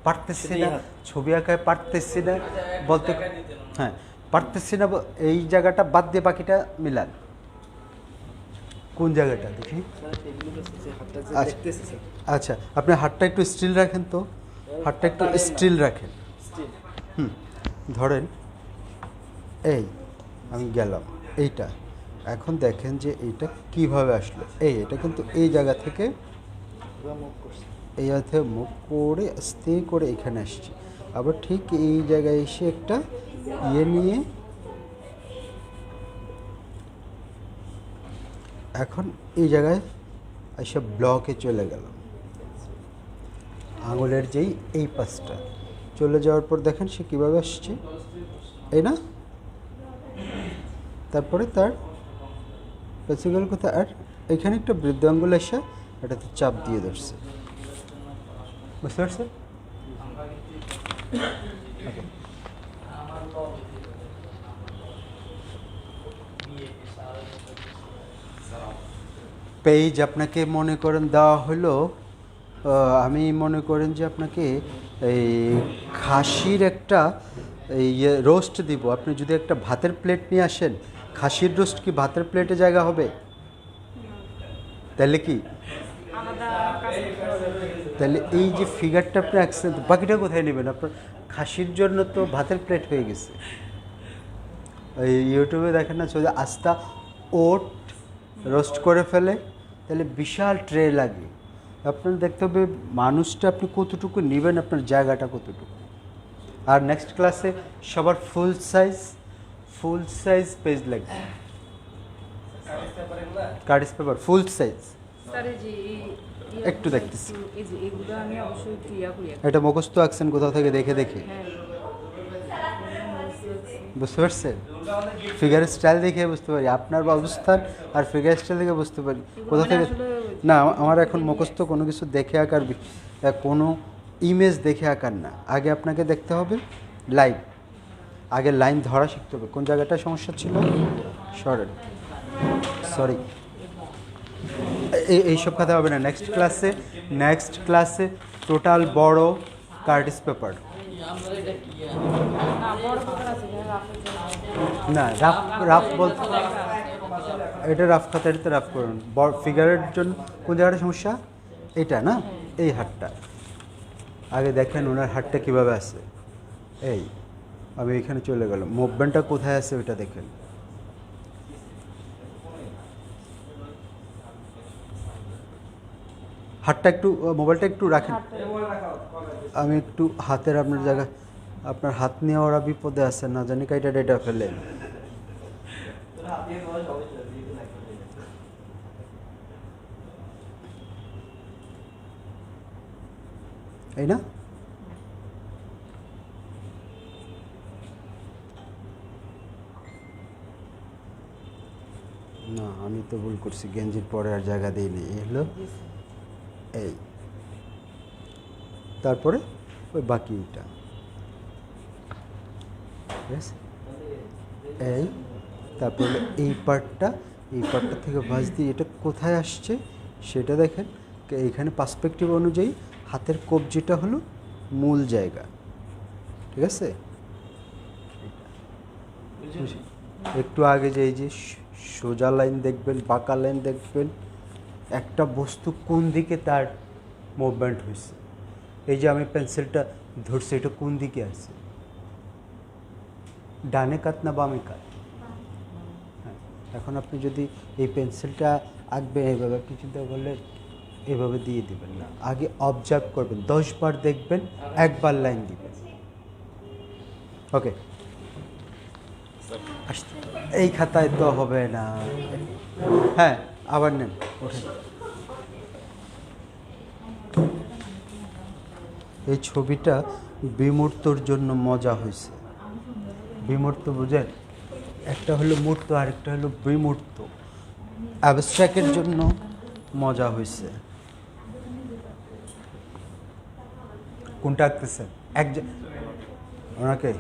পারতেছি সেটাই না, হাত। ছবি আঁকায় পারতেছি না আচ্ছা, একটা বলতে, দেখায় দিতেন না। হ্যাঁ পারতেছি না এই জায়গাটা বাদ দিয়ে বাকিটা মিলান। কোন জায়গাটা দেখি? হাতটা যে আচ্ছা। দেখতেছি স্যার। আচ্ছা, আপনি হাতটা একটু স্টিল রাখেন তো, হাতটা একটু হাতটা নেন না। স্টিল রাখেন। Still। ধরেন এই আমি গেলাম এইটা, এখন দেখেন যে এইটা কিভাবে আসলো। এটা কিন্তু এই জায়গা থেকে পুরো মুভ করছে। এই জায়গা থেকে মুভ করে আস্তে করে এখানে আসছি, আবার ঠিক এই জায়গায় এসে একটা ইয়ে নিয়ে এখন এই জায়গায় এসে ব্লকে চলে গেলাম। আঙুলের যেই এই পাশটা চলে যাওয়ার পর দেখেন সে কীভাবে আসছে, এই না? তারপরে তার পেন্সিল কোথায়, আর এখানে একটা বৃদ্ধ আঙ্গুল এসে এটাতে চাপ দিয়ে ধরছে, বুঝতে পারছেন? ওকে, আমার লবে পেজ আপনাকে মনে করেন দেওয়া হলো, আমি মনে করেন যে আপনাকে এই খাসির একটা এই রোস্ট দিব। আপনি যদি একটা ভাতের প্লেট নিয়ে আসেন, খাসির রোস্ট কি ভাতের প্লেটে জায়গা হবে? তাহলে কি, তাহলে এই যে ফিগারটা আপনি আঁকছেন, বাকিটা কোথায় নেবেন? আপনার খাসির জন্য তো ভাতের প্লেট হয়ে গেছে। ওই ইউটিউবে দেখেন না, যদি আস্তা ওট রোস্ট করে ফেলে তাহলে বিশাল ট্রে লাগে। আপনার দেখতে হবে মানুষটা আপনি কতটুকু নেবেন, আপনার জায়গাটা কতটুকু। আর নেক্সট ক্লাসে সবার ফুল সাইজ পেজ লাগবে, card paper full size. Sir এই যে একটু দেখতেছি। এই যে এগুলো আমি অবশ্যই একটু ইয়া করি। এটা মুখস্থ আঁকছেন কোথাও থেকে দেখে দেখে, হ্যাঁ বুঝতে পারছেন? ফিগার স্টাইল দেখে বুঝতে পারি আপনার অবস্থান, আর ফিগার স্টাইল দেখে বুঝতে পারি কোথা থেকে। না, আমার এখন মুখস্থ কোনো কিছু দেখে আঁকার কোনো ইমেজ দেখে আঁকার না, আগে আপনাকে দেখতে হবে লাইন, আগে লাইন ধরা শিখতে হবে। কোন জায়গাটা সমস্যা ছিল? সরি, এইসব কথা হবে না। নেক্সট ক্লাসে টোটাল বড় কার্টিস পেপার, আমরা এটা কি না বড় কথা আছে রাফের জন্য। না রাফ বলতে, এটা রাফ খাতা, এটাতে রাফ করুন। বড় ফিগারের জন্য কোন জায়গাটা সমস্যা? এটা না, এই হাতটা আগে দেখেন ওনার হাতটা কীভাবে আছে। এই আমি এখানে চলে গেলাম, মুভমেন্টটা কোথায় আছে ওইটা দেখেন। হাতটা একটু, মোবাইলটা একটু রাখেন, আমি একটু হাতের আপনার জায়গা, আপনার হাত নিয়ে ওরা বিপদে আছে, না জানি কাইটা ডেটা ফেলে। এই না, না আমি তো ভুল করছি, গেঞ্জির পরে আর জায়গা দিইনি। এই হলো এই, তারপরে ওই বাকি এটা, এই তারপরে এই পার্টটা থেকে ভাঁজ দিয়ে এটা কোথায় আসছে সেটা দেখেন। এইখানে পার্সপেক্টিভ অনুযায়ী হাতের কবজিটা হলো মূল জায়গা, ঠিক আছে? একটু আগে যে এই যে সোজা লাইন দেখবেন, বাঁকা লাইন দেখবেন, একটা বস্তু কোন দিকে তার মুভমেন্ট হয়েছে। এই যে আমি পেন্সিলটা ধরছি, এটা কোন দিকে আছে, ডানে কাত না বামে কাত? হ্যাঁ, এখন আপনি যদি এই পেন্সিলটা আঁকবেন এইভাবে, আপনি চিন্তা করলে এভাবে দিয়ে দেবেন না, আগে অবজার্ভ করবেন, 10 বার দেখবেন, একবার লাইন দিবেন। ওকে, এই খাতায় তো হবে না। হ্যাঁ, আবার নেন, ওঠেন। এই ছবিটা বিমূর্তর জন্য মজা হয়েছে। বিমূর্ত বুঝেন, একটা হলো মূর্ত, আরেকটা হলো বিমূর্ত। অ্যাবস্ট্রাক্টের জন্য মজা হয়েছে। কোনটা আঁকতেছেন? ওনাকে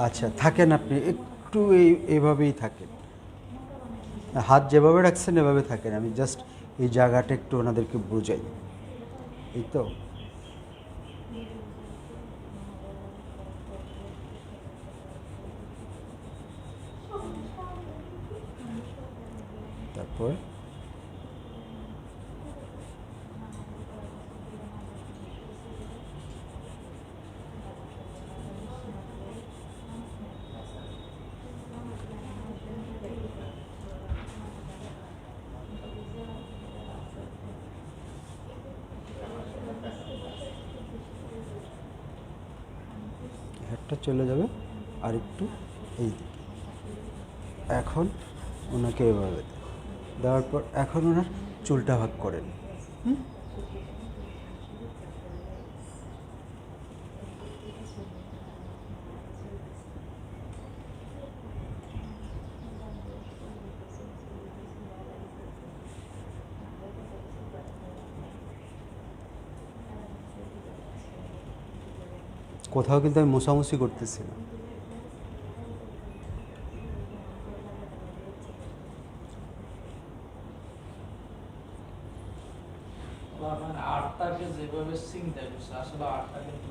আচ্ছা থাকেন, আপনি একটু এইভাবেই থাকেন, হাত যেভাবে রাখছেন এভাবে থাকেন। আমি জাস্ট এই জায়গাটা একটু ওনাদেরকে বুঝাই, এই তো তারপর হেডটা চলে যাবে আর একটু এই দিকে। এখন ওনাকে এভাবে দেওয়ার পর এখন ওনার চুলটা ভাগ করেন। কোথাও কিন্তু আমি মোছামুছি করতেছি না। মানে আর্টটাকে যেভাবে চিন্তা করছে আসলে আর্টটা কিন্তু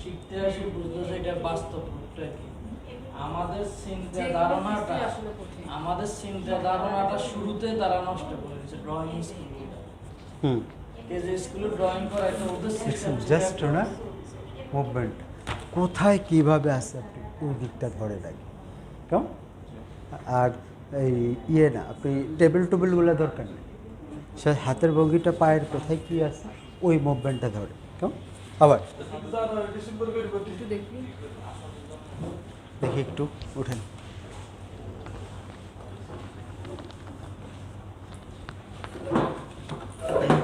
শিখতে আসে বুঝতেছে এটা বাস্তব রূপটা কি। আমাদের চিন্তা ধারণাটা শুরুতে তারা নষ্ট করে দিচ্ছে ড্রয়িং স্কুলটা। যে স্কুলে ড্রয়িং করায় তো ওদের সিস্টেম জাস্ট ওনার মুভমেন্ট কোথায় কিভাবে আসছে আপনি ওই দিকটা ধরে রাখি কেমন। আর এই ইয়ে না, আপনি টেবিলগুলো দরকার নেই, সে হাতের ভঙ্গিটা পায়ের কোথায় কী আছে ওই মুভমেন্টটা ধরে কেমন। আবার দেখি একটু উঠেন।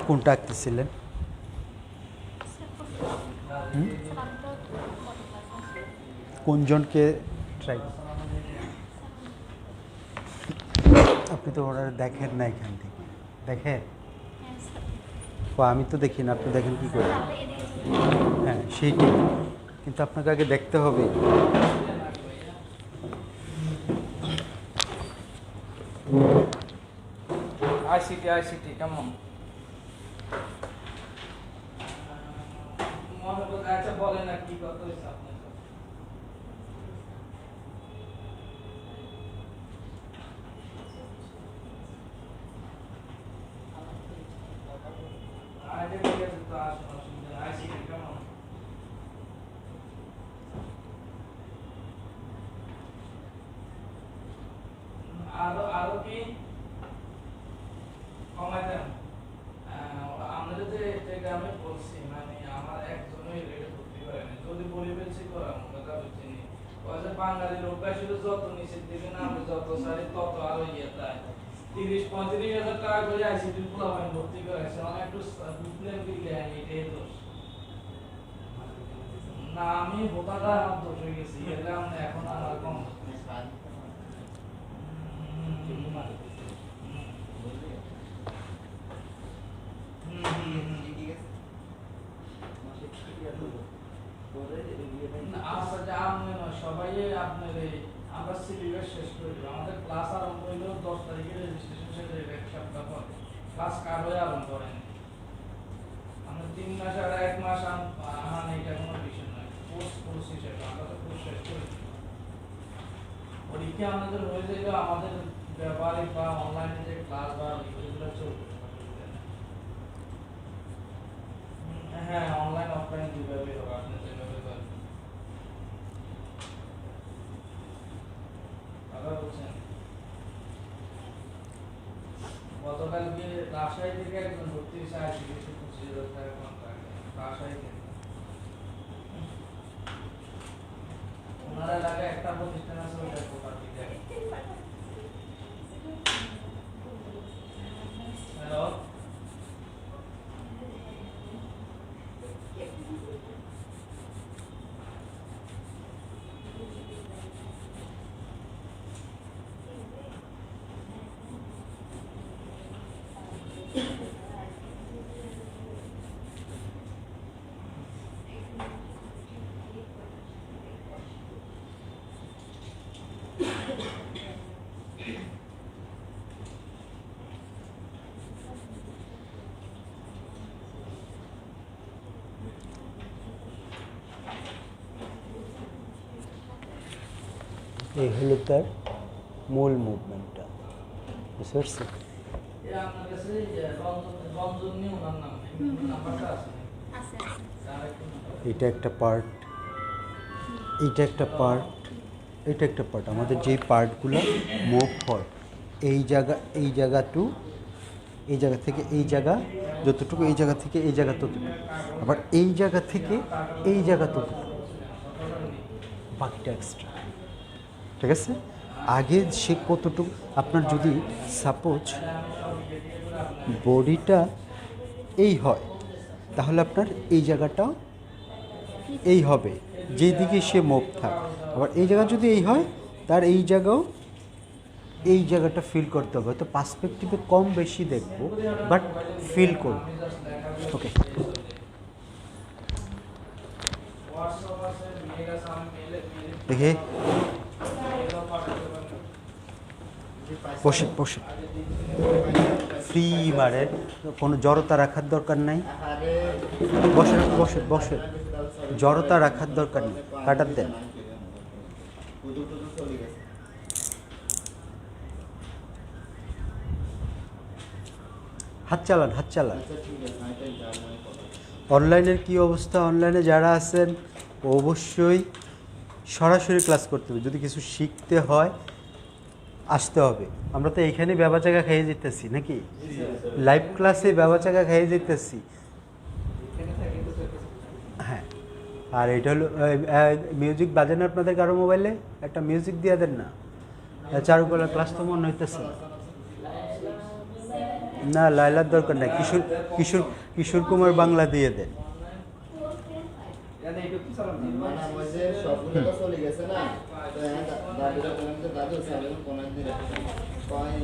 কোনটা আঁকতেছিলেন? কোনজনকে ট্রাই? আপনি তো ওরা দেখেন না এখান থেকে, দেখেন? ও আমি তো দেখি না, আপনি দেখেন কি করে? হ্যাঁ সেইটাই, কিন্তু আপনাকে আগে দেখতে হবে। আইসিটি কেমন মনে করতে আচ্ছা বলেন না কি কত হয়েছে আপনার? আরো কি কমাই দেন? আমরা যদি এটা আমি বলছি মানে আমার একজনই রেটে ভর্তি করে না, যদি বলি বলছি করাম কথা বলছি নি ওই যে বাঙালির অভ্যাস শুধু যত নিচের দিকে নামে যত সারি তত আরো ইয়ে তাই 30-35 হাজার টাকা করে আইসিটি পোলাপাইন ভর্তি করেছে। অনেক একটু বুঝলেন কি এটাই দোষ না, আমি বোকাটা আমার দোষ হয়ে গেছি, এটা আমরা এখন আমার কম সবাই আপনার আমরা সিলেবাস শেষ করে দিব। আমাদের ক্লাস আরম্ভ হইলো 10 তারিখে, রেজিস্ট্রেশন শেষ হয়ে এক সপ্তাহ পর ক্লাস কার হয়ে আরম্ভ করেন। আমরা 3 মাস আর 1 মাস আনান এটা কোনো বিষয় নয়, কোর্স হিসেবে আমরা তো কোর্স শেষ করে দিব। পরীক্ষা আমাদের হয়ে যাইলে আমাদের ব্যবহারিক বা অনলাইনে যে ক্লাস বা এগুলো চলবে। হ্যাঁ অনলাইন অফলাইন দুইভাবে হবে, আপনি যেভাবে করেন বলছেন। গতকালকে রাজশাহী থেকে একজন ভর্তি হয়েছে 25,000 টাকা কন্ট্রাক্ট রাজশাহী থেকে। ওনার এলাকায় একটা প্রতিষ্ঠান আছে ওইটা প্রপার্টি দেয়। হ্যালো এই হলো তার মূল মুভমেন্টটা। বুঝতে পারছেন? এরা আপনার কাছে যে রঞ্জন নিয়ে ওনার নাম নাম্বারটা আছে আছে তার একটু এটা একটা পার্ট, এইটা একটা পার্ট, এটা একটা পার্ট। আমাদের যেই পার্টগুলো মুভ হয় এই জায়গা টু এই জায়গা থেকে এই জায়গা যতটুকু, এই জায়গা থেকে এই জায়গা ততটুকু, আবার এই জায়গা থেকে এই জায়গা ততটুকু, বাকিটা এক্সট্রা। ঠিক আছে? আগে সে কতটুকু, আপনার যদি সাপোজ বডিটা এই হয় তাহলে আপনার এই জায়গাটাও এই হবে, যেই দিকে সে মুভ থাক। আবার এই জায়গা যদি এই হয় তার এই জায়গাও এই জায়গাটা ফিল করতে হবে। তো পার্সপেক্টিভে কম বেশি দেখব, বাট ফিল করব। ওকে, দেখে বসে বসে ফ্রি মারে, কোনো জড়তা রাখার দরকার নাই। আরে বসে বসে বসে, জড়তা রাখার দরকার নেই, কাটার দেন। হুজুর টুজুর চলে গেছে। হাত চালান, হাত চালান। আচ্ছা ঠিক আছে, এটাই যা মনে করো। অনলাইনের কি অবস্থা? অনলাইনে যারা আছেন অবশ্যই সরাসরি ক্লাস করতে হবে। যদি কিছু শিখতে হয় আসতে হবে। আমরা তো এইখানে ব্যাবাচাকা খাইয়ে যেতেছি নাকি, লাইভ ক্লাসে ব্যাবাচাকা খাইয়ে যেতেছি। হ্যাঁ, আর এটা হলো মিউজিক বাজে না আপনাদের কারো মোবাইলে? একটা মিউজিক দিয়ে দেন না, চারুকলার ক্লাস তো মনে হইতেছে না। লাইলার দরকার নাই, কিশোর কিশোর কিশোর কুমার বাংলা দিয়ে দেন। জানেন একটু চালান না। মানে ওই যে সবগুলো তো চলে গেছে না, তো দাদুরা বলেন যে দাদু সাবেন কোন দিন কয়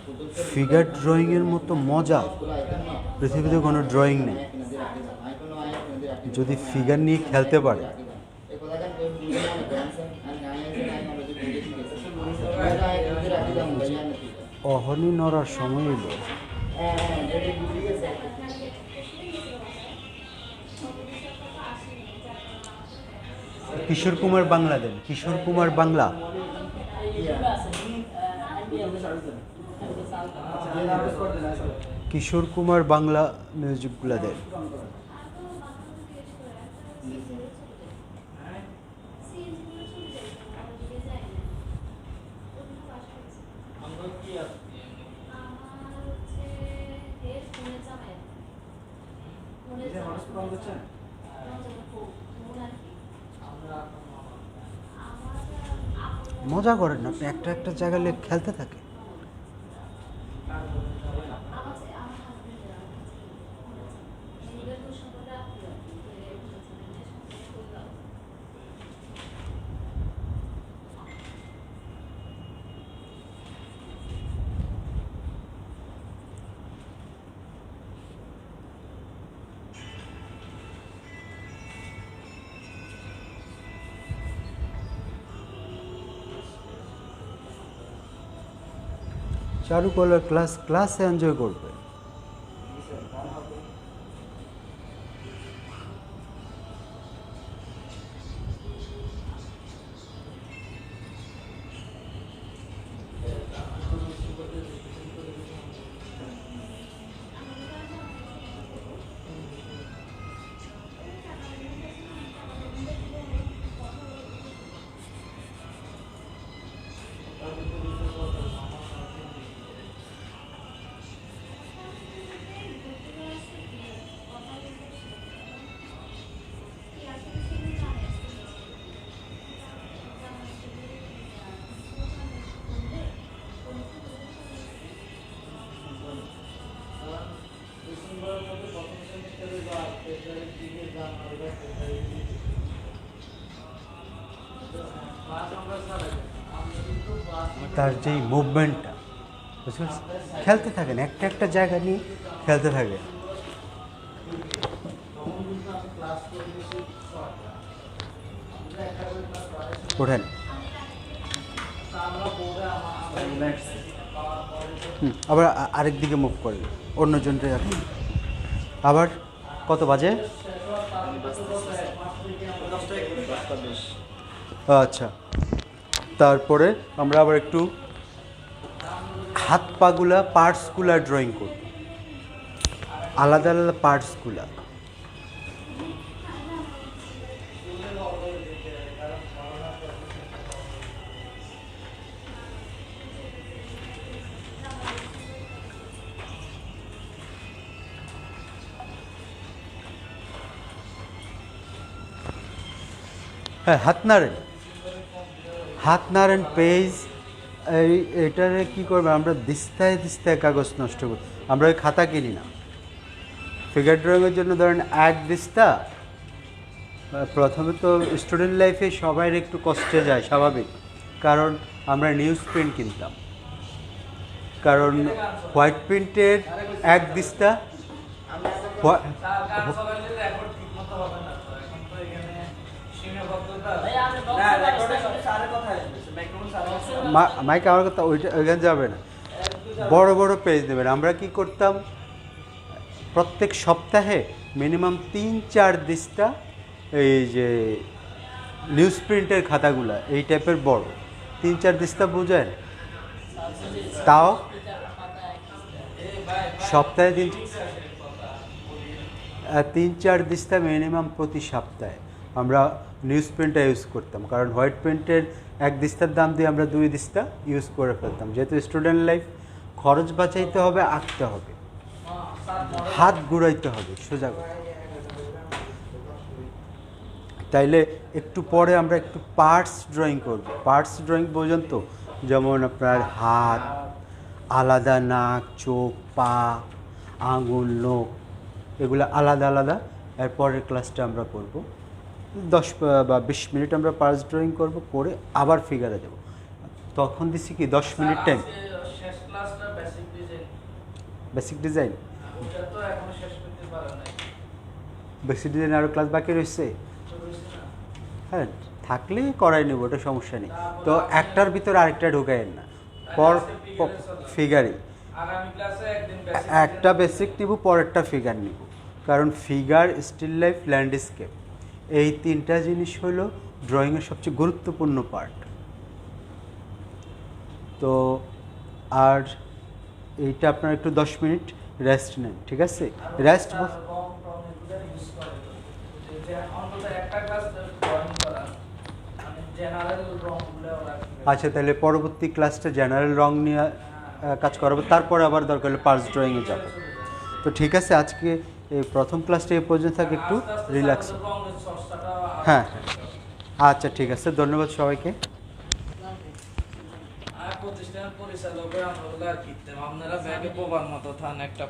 হুজুর ফিগার ড্রয়িংয়ের মতো মজা সবগুলো আইটেম না পৃথিবীতে কোনো ড্রয়িং নেই। যদি ফিগার নিয়ে খেলতে পারে। এই কথাটা কেউ বুঝে না, ড্যান্সার আর গায়ে নাই আমরা যে বুঝে ঠিক আছে এটা আইটেম রাখি দাম ভাই না ঠিক আছে। অহনি নড়ার সময় এলো। হ্যাঁ হ্যাঁ যেটা বুঝে গেছে। কিশোর কুমার বাংলা দেন, কিশোর কুমার বাংলা। কিশোর কুমার বাংলা মিউজিকগুলো দেন। আমরা কি আছে যে মানুষ প্রমাণ করছেন আমরা মজা করেন না আপনি, একটা একটা জায়গায় খেলতে থাকে। চারুকলার ক্লাসে এনজয় করবে। ডিসেম্বরের মধ্যে প্রথম সেমিস্টারে বা ফেব্রুয়ারির দিকে জানুয়ারি বা ফেব্রুয়ারি ক্লাস আমরা ছাড়াই আমরা কিন্তু ক্লাস তার যেই মুভমেন্টটা বুঝতে পারছেন, খেলতে থাকেন, একটা একটা জায়গা নিয়ে খেলতে থাকেন। তখন কিন্তু আমি ক্লাস করে বেশি আমরা একটা করে ক্লাস করাইছি ওঠেন। আমরা বোর্ডে আমরা আবার আরেক দিকে মুভ করেন, অন্যজনটা আপনি। আবার কত বাজে? আচ্ছা, তারপরে আমরা আবার একটু হাত পাগুলা পার্টসগুলা ড্রয়িং করব, আলাদা আলাদা পার্টসগুলা। হ্যাঁ, হাত নাড়েন পেজ। এটারে কি করবে, আমরা দিস্তায় দিস্তায় কাগজ নষ্ট করি, আমরা ওই খাতা কিনি না। ফিগার ড্রয়িংয়ের জন্য ধরেন এক দিস্তা, প্রথমে তো স্টুডেন্ট লাইফে সবাই একটু কষ্টে যায়, স্বাভাবিক, কারণ আমরা নিউজ প্রিন্ট কিনতাম, কারণ হোয়াইট প্রিন্টের এক দিস্তা গান চালাইলে রেকর্ড ঠিক মতো হবে না তো। এখন তো এখানে সীমাবদ্ধতা আছে। ভাই আমি না, বক্স রেকর্ডের বাজাচ্ছি। সাথে সারে কথা বলছে, মাইক্রোফোন সারে। মাইক আমার কথা ওইখানে যাবে না, বড় বড় পেজ দেবেন। আমরা কি করতাম, প্রত্যেক সপ্তাহে মিনিমাম 3-4 দিস্তা এই যে নিউজ প্রিন্টের খাতাগুলা এই টাইপের বড় 3-4 দিস্তা বুঝেন, তাও সপ্তাহে 3-4 দিস্তা মিনিমাম প্রতি সপ্তাহে আমরা নিউজ প্রিন্টটা ইউজ করতাম, কারণ হোয়াইট প্রিন্টের এক দিস্তার দাম দিয়ে আমরা 2 দিস্তা ইউজ করে ফেলতাম। যেহেতু স্টুডেন্ট লাইফ, খরচ বাঁচাইতে হবে, আঁকতে হবে, হাত ঘুরাইতে হবে সোজা করে। তাইলে একটু পরে আমরা একটু পার্টস ড্রয়িং করব। পার্টস ড্রয়িং পর্যন্ত যেমন আপনার হাত, আলাদা নাক, চোখ, পা, আঙুল, নখ, এগুলো আলাদা আলাদা। এরপরের ক্লাসটা আমরা করব 10 বা 20 মিনিট আমরা পার্টস ড্রয়িং করব, করে আবার ফিগারে যাব। তখন দিছি কি 10 মিনিট টাইম। শেষ ক্লাসটা বেসিক ডিজাইন, বেসিক ডিজাইন, ওটা তো এখনো শেষ করতে পারে নাই। বেসিক ডিজাইন আরও ক্লাস বাকি রয়েছে। তো বুঝছি না। হ্যাঁ, থাকলে করাই নেব, ওটা সমস্যা নেই। তো একটার ভিতরে আরেকটা ঢুকাইয়েন না, পর ফিগারই আগামী ক্লাসে একদিন বেসিক একটা বেসিক নিব, পরেরটা ফিগার নিব, কারণ ফিগার, স্টিল লাইফ, ল্যান্ডস্কেপ, এই 3টা জিনিস হলো ড্রয়িংয়ের সবচেয়ে গুরুত্বপূর্ণ পার্ট। তো আর এইটা আপনার একটু 10 মিনিট রেস্ট নেন, ঠিক আছে? রেস্ট রং এগুলো ইউজ করে তো। যে অন্তত একটা ক্লাস ড্রয়িং করা, মানে জেনারেল রংগুলো রাখবে। আচ্ছা, তাহলে পরবর্তী ক্লাসটা জেনারেল রং নিয়ে কাজ করাবো, তারপরে আবার দরকার হলে পার্টস ড্রয়িংয়ে যাব। তো ঠিক আছে, আজকে এই প্রথম ক্লাসটা এই পর্যন্ত থাকে, একটু রিল্যাক্স। রঙের চর্চাটা হ্যাঁ, আচ্ছা ঠিক আছে, ধন্যবাদ সবাইকে। আর প্রতিষ্ঠানের পরিচালকের আমরা আর কি আপনারা ব্যাগে পোবার মতো থান একটা